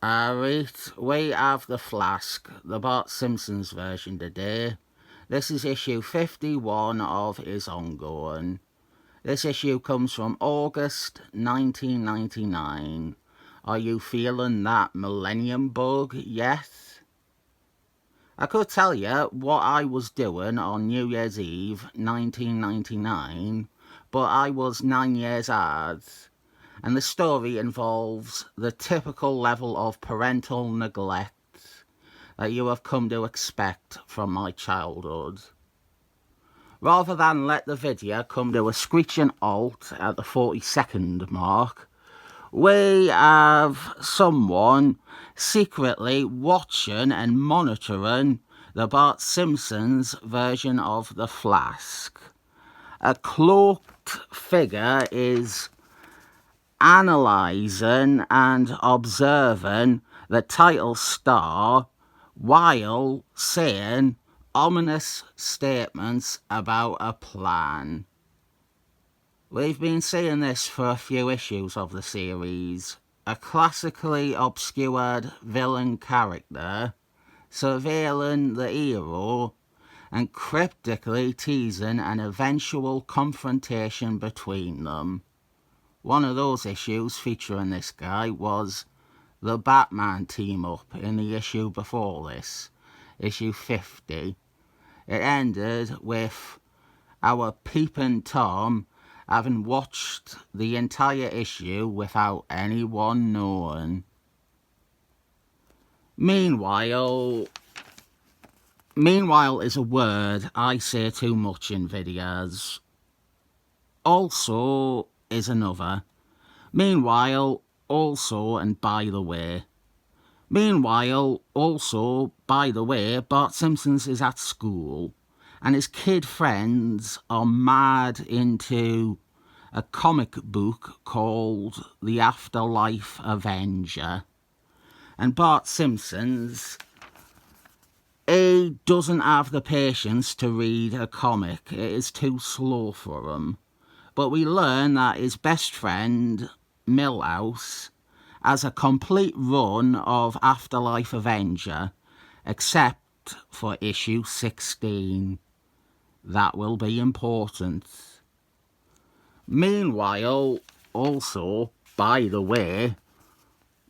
Alright, we have the Flask, the Bart Simpson's version today. This is issue 51 of his ongoing. This issue comes from August 1999. Are you feeling that millennium bug yet? I could tell you what I was doing on New Year's Eve 1999, but I was 9 years old. And the story involves the typical level of parental neglect that you have come to expect from my childhood. Rather than let the video come to a screeching halt at the 40-second mark, we have someone secretly watching and monitoring the Bart Simpson's version of the Flask. A cloaked figure is analysing and observing the title star while saying ominous statements about a plan. We've been seeing this for a few issues of the series. A classically obscured villain character surveilling the hero and cryptically teasing an eventual confrontation between them. One of those issues featuring this guy was the Batman team-up in the issue before this, issue 50. It ended with our peeping Tom having watched the entire issue without anyone knowing. Meanwhile is a word I say too much in videos. Also is another. Meanwhile, also, and by the way. Meanwhile, also, by the way, Bart Simpson's is at school, and his kid friends are mad into a comic book called The Afterlife Avenger. And Bart Simpson's, he doesn't have the patience to read a comic. It is too slow for him. But we learn that his best friend, Milhouse, has a complete run of Afterlife Avenger, except for issue 16. That will be important. Meanwhile, also, by the way,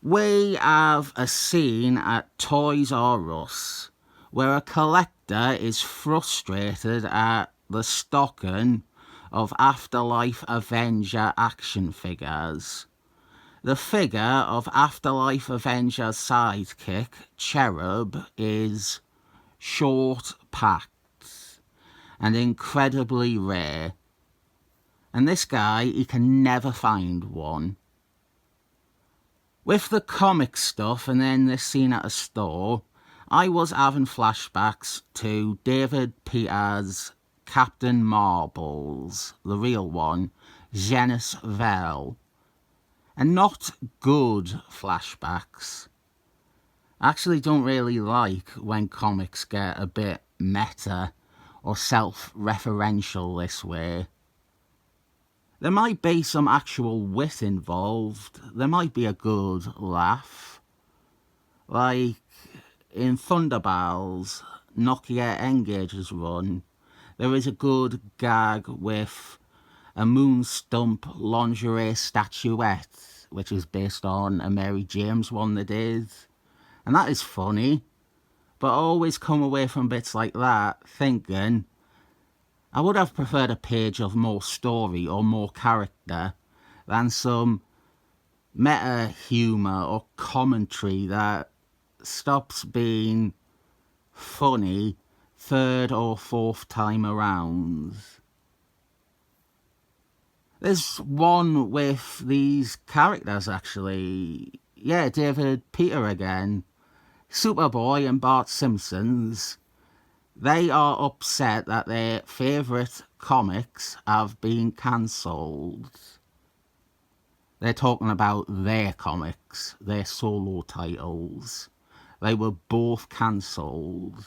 we have a scene at Toys R Us where a collector is frustrated at the stocking of Afterlife Avenger action figures. The figure of Afterlife Avenger's sidekick, Cherub, is short-packed and incredibly rare. And this guy, he can never find one. With the comic stuff and then this scene at a store, I was having flashbacks to David Peters' Captain Marbles, the real one, Genis Vell. And not good flashbacks. I actually don't really like when comics get a bit meta or self-referential this way. There might be some actual wit involved. There might be a good laugh. Like in Thunderballs, Nokia Engage's run, there is a good gag with a Moonstump lingerie statuette, which is based on a Mary James one they did. And that is funny. But I always come away from bits like that thinking, I would have preferred a page of more story or more character than some meta humour or commentary that stops being funny third or fourth time around. There's one with these characters actually. Yeah, David Peter again. Superboy and Bart Simpson's. They are upset that their favourite comics have been cancelled. They're talking about their comics, their solo titles. They were both cancelled.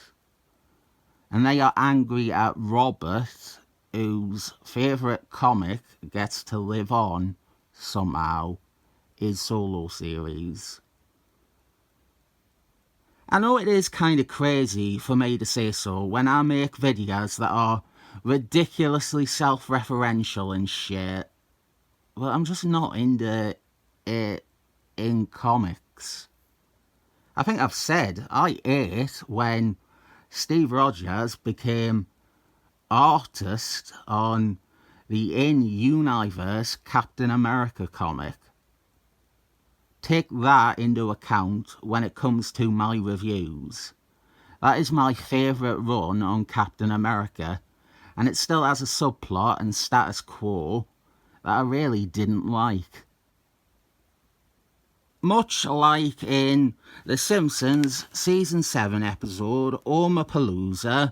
And they are angry at Robert, whose favourite comic gets to live on, somehow, his solo series. I know it is kind of crazy for me to say so when I make videos that are ridiculously self-referential and shit, but I'm just not into it in comics. I think I've said I ate when Steve Rogers became artist on the in-universe Captain America comic. Take that into account when it comes to my reviews. That is my favourite run on Captain America, and it still has a subplot and status quo that I really didn't like. Much like in The Simpsons Season 7 episode Omapalooza,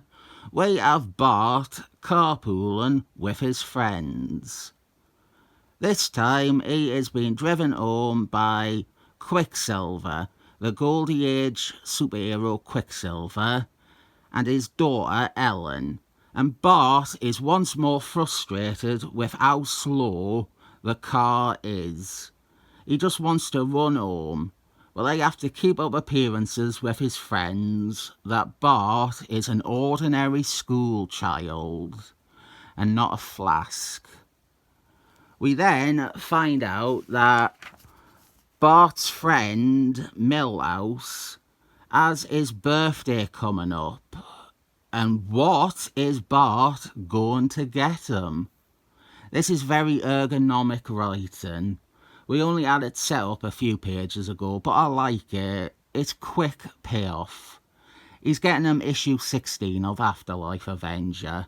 we have Bart carpooling with his friends. This time he is being driven home by Quicksilver, the Goldie Age superhero Quicksilver, and his daughter Ellen, and Bart is once more frustrated with how slow the car is. He just wants to run home, but they have to keep up appearances with his friends that Bart is an ordinary school child and not a Flask. We then find out that Bart's friend Milhouse has his birthday coming up, and what is Bart going to get him? This is very ergonomic writing. We only had it set up a few pages ago, but I like it. It's quick payoff. He's getting him issue 16 of Afterlife Avenger.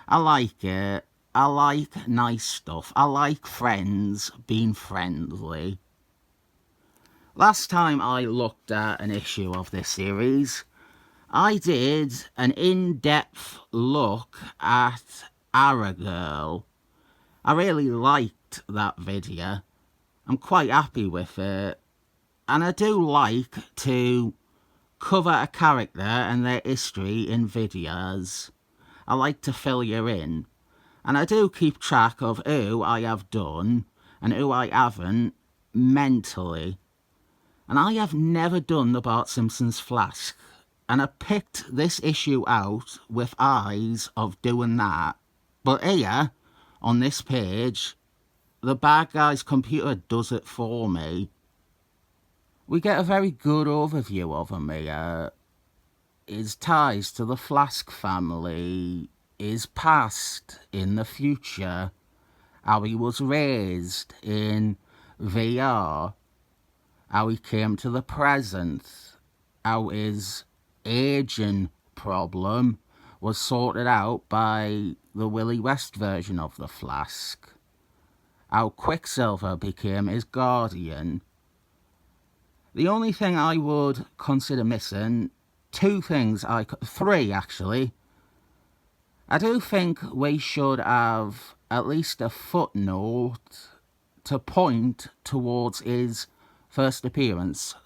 I like it. I like nice stuff. I like friends being friendly. Last time I looked at an issue of this series, I did an in-depth look at Arrowgirl. I really liked that video. I'm quite happy with it. And I do like to cover a character and their history in videos. I like to fill you in. And I do keep track of who I have done and who I haven't mentally. And I have never done the Bart Simpson's Flask. And I picked this issue out with eyes of doing that. But here, on this page, the bad guy's computer does it for me. We get a very good overview of him here. His ties to the Flask family, his past in the future, how he was raised in VR, how he came to the present, how his aging problem was sorted out by the Willie West version of the Flask, how Quicksilver became his guardian. The only thing I would consider missing, three actually. I do think we should have at least a footnote to point towards his first appearance /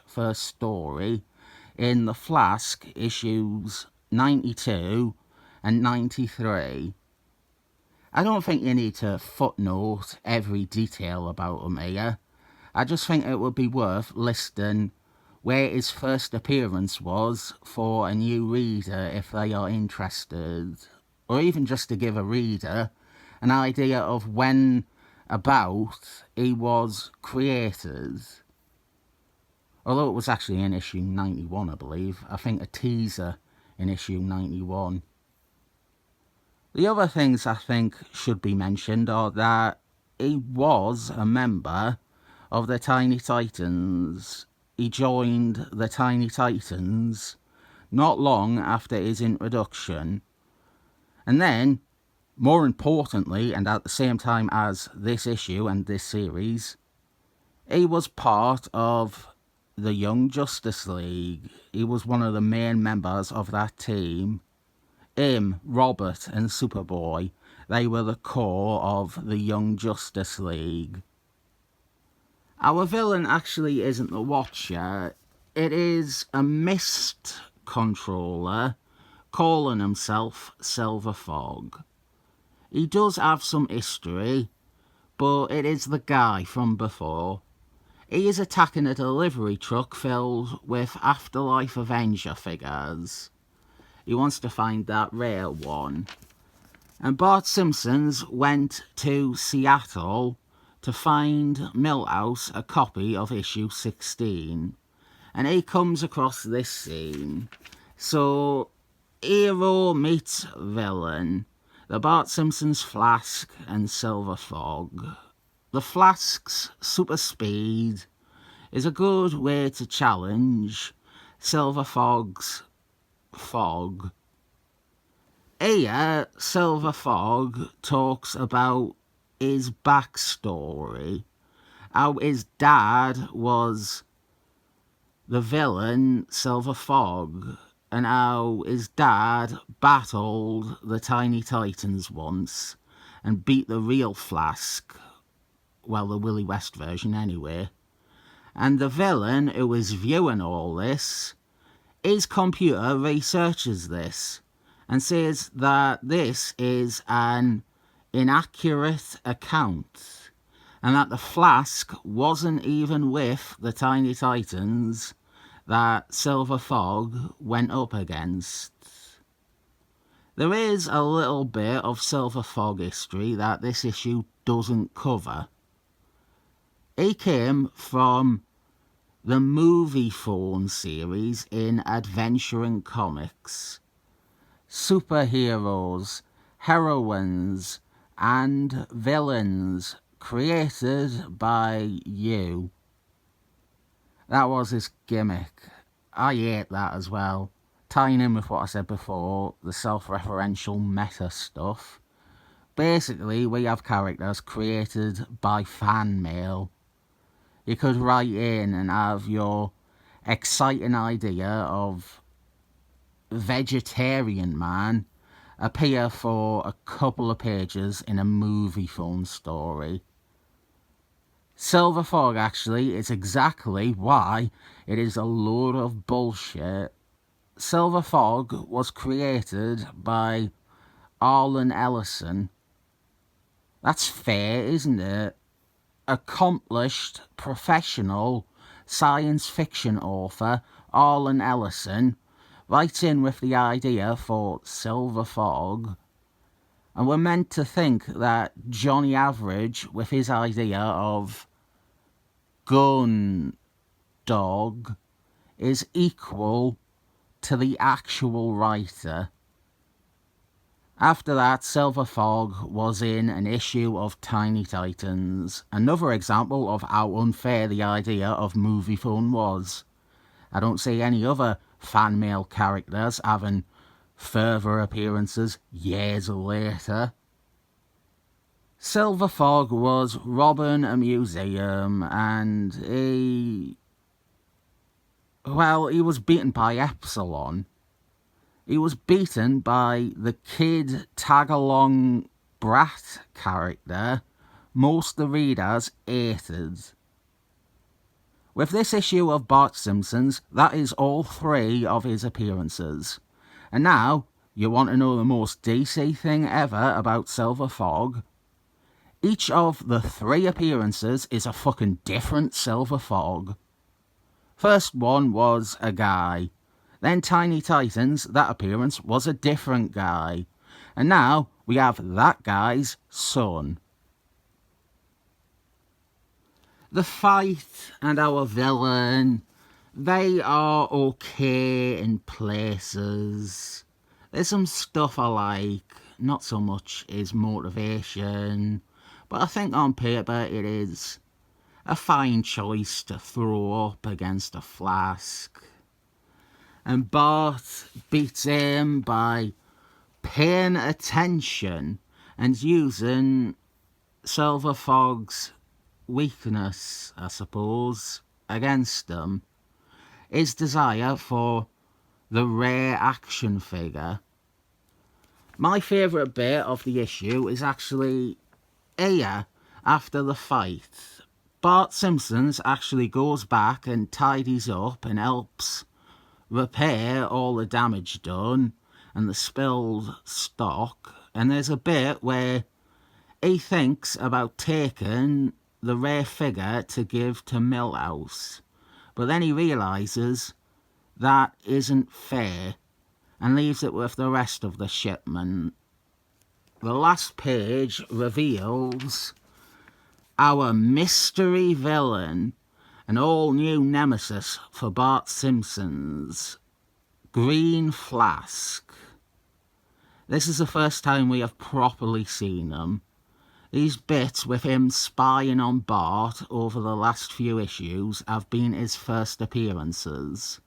first story in the Flask issues 92 and 93. I don't think you need to footnote every detail about him here. I just think it would be worth listing where his first appearance was for a new reader if they are interested, or even just to give a reader an idea of when about he was created. Although it was actually in issue 91, I believe. I think a teaser in issue 91. The other things I think should be mentioned are that he was a member of the Tiny Titans. He joined the Tiny Titans not long after his introduction. And then, more importantly, and at the same time as this issue and this series, he was part of the Young Justice League. He was one of the main members of that team. Him, Robert, and Superboy, they were the core of the Young Justice League. Our villain actually isn't the Watcher. It is a mist controller calling himself Silver Fog. He does have some history, but it is the guy from before. He is attacking a delivery truck filled with Afterlife Avenger figures. He wants to find that rare one. And Bart Simpson's went to Seattle to find Milhouse a copy of issue 16. And he comes across this scene. So, hero meets villain. The Bart Simpson's Flask and Silver Fog. The Flask's super speed is a good way to challenge Silver Fog's fog. Here, Silver Fog talks about his backstory, how his dad was the villain Silver Fog, and how his dad battled the Tiny Titans once and beat the real Flask, well, the Willie West version anyway. And the villain who is viewing all this, his computer researches this and says that this is an inaccurate account and that the Flask wasn't even with the Tiny Titans that Silver Fog went up against. There is a little bit of Silver Fog history that this issue doesn't cover. He came from the movie phone series in Adventuring Comics. Superheroes, heroines, and villains created by you. That was his gimmick. I hate that as well. Tying in with what I said before, the self-referential meta stuff. Basically, we have characters created by fan mail. You could write in and have your exciting idea of Vegetarian Man appear for a couple of pages in a movie phone story. Silver Fog, actually, is exactly why it is a load of bullshit. Silver Fog was created by Arlen Ellison. That's fair, isn't it? Accomplished, professional science fiction author Arlen Ellison writes in with the idea for Silver Fog, and we're meant to think that Johnny Average, with his idea of Gun Dog, is equal to the actual writer. After that, Silver Fog was in an issue of Tiny Titans, another example of how unfair the idea of movie phone was. I don't see any other fan mail characters having further appearances years later. Silver Fog was robbing a museum and he was beaten by Epsilon. He was beaten by the kid tag-along brat character most of the readers hated. With this issue of Bart Simpson's, that is all 3 of his appearances. And now, you want to know the most DC thing ever about Silver Fog? Each of the 3 appearances is a fucking different Silver Fog. First one was a guy. Then Tiny Titans, that appearance was a different guy. And now we have that guy's son. The fight and our villain, they are okay in places. There's some stuff I like, not so much his motivation, but I think on paper it is a fine choice to throw up against a Flask. And Bart beats him by paying attention and using Silver Fog's weakness, I suppose, against him. His desire for the rare action figure. My favourite bit of the issue is actually here, after the fight. Bart Simpson's actually goes back and tidies up and helps repair all the damage done and the spilled stock, and there's a bit where he thinks about taking the rare figure to give to Millhouse, but then he realises that isn't fair and leaves it with the rest of the shipment. The last page reveals our mystery villain, an all-new nemesis for Bart Simpson's, Green Flask. This is the first time we have properly seen him. These bits with him spying on Bart over the last few issues have been his first appearances.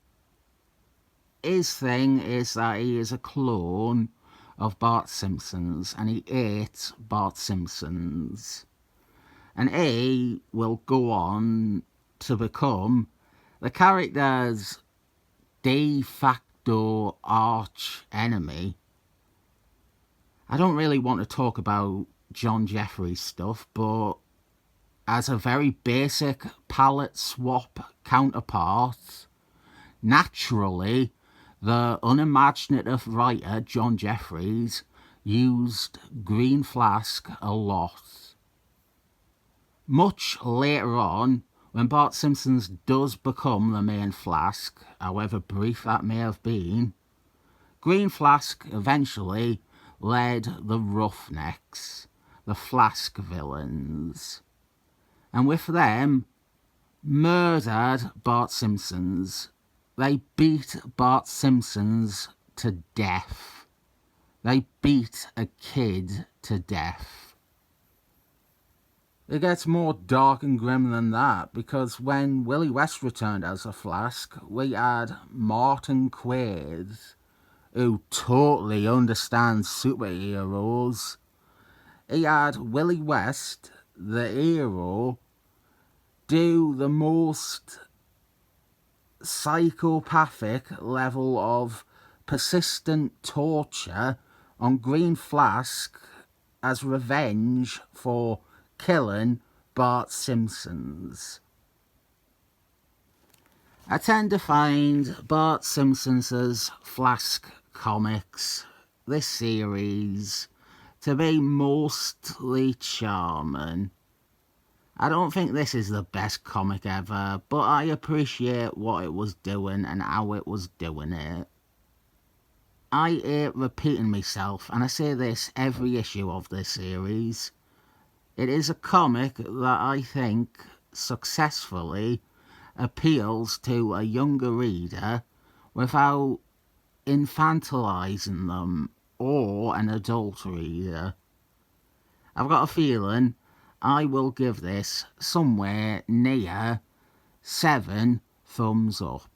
His thing is that he is a clone of Bart Simpson's and he hates Bart Simpson's. And he will go on to become the character's de facto arch enemy. I don't really want to talk about John Jeffries stuff, but as a very basic palette swap counterpart, naturally, the unimaginative writer John Jeffries used Green Flask a lot. Much later on, when Bart Simpson does become the main Flask, however brief that may have been, Green Flask eventually led the Roughnecks, the Flask villains, and with them murdered Bart Simpson's. They beat Bart Simpson's to death. They beat a kid to death. It gets more dark and grim than that, because when Willie West returned as a Flask, we had Martin Quaid, who totally understands superheroes. He had Willie West, the hero, do the most psychopathic level of persistent torture on Green Flask as revenge for killing Bart Simpson's. I tend to find Bart Simpson's Flask comics, this series, to be mostly charming. I don't think this is the best comic ever, but I appreciate what it was doing and how it was doing it. I hate repeating myself, and I say this every issue of this series. It is a comic that I think successfully appeals to a younger reader without infantilizing them or an adult reader. I've got a feeling I will give this somewhere near 7 thumbs up.